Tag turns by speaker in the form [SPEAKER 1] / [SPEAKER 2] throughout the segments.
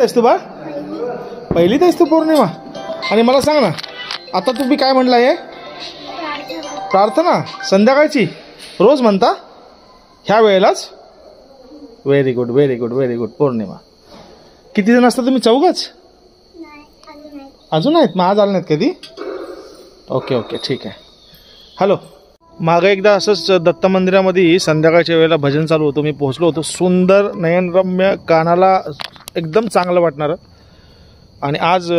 [SPEAKER 1] आहेस तू बा? पहिलीत आहेस तू पौर्णिमा? आणि मला सांग ना, आता तुम्ही काय म्हणला आहे? प्रार्थना संध्याकाळची रोज म्हणता ह्या वेळेलाच? Very good very good very good. पौर्णिमा किती जण असता तुम्ही? चौघच? अजून आहेत? मग आज आले नाहीत कधी? ओके ओके ठीक आहे. हॅलो, मागं एकदा असंच दत्त मंदिरामध्ये संध्याकाळच्या वेळेला भजन चालू होतं. मी पोहोचलो होतो. सुंदर नयनरम्य, कानाला एकदम चांगलं वाटणारं. आणि आज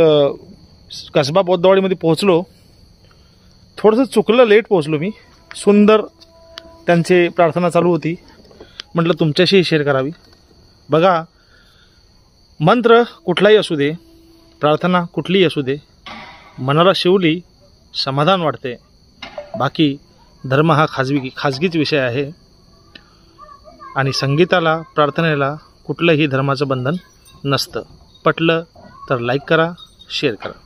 [SPEAKER 1] कसबा बौद्धवाडीमध्ये पोहोचलो. थोडंसं चुकलं, लेट पोहोचलो मी. सुंदर त्यांची प्रार्थना चालू होती. म्हटलं तुमच्याशी शेअर करावी. बघा, मंत्र कुठलाही असू दे, प्रार्थना कुठलीही असू दे, मनाला शिवली समाधान वाटते. बाकी धर्म हा खाजगीच विषय आहे. आणि संगीताला, प्रार्थनेला कुठलंही धर्माचं बंधन नसतं. पटलं तर लाईक करा, शेअर करा.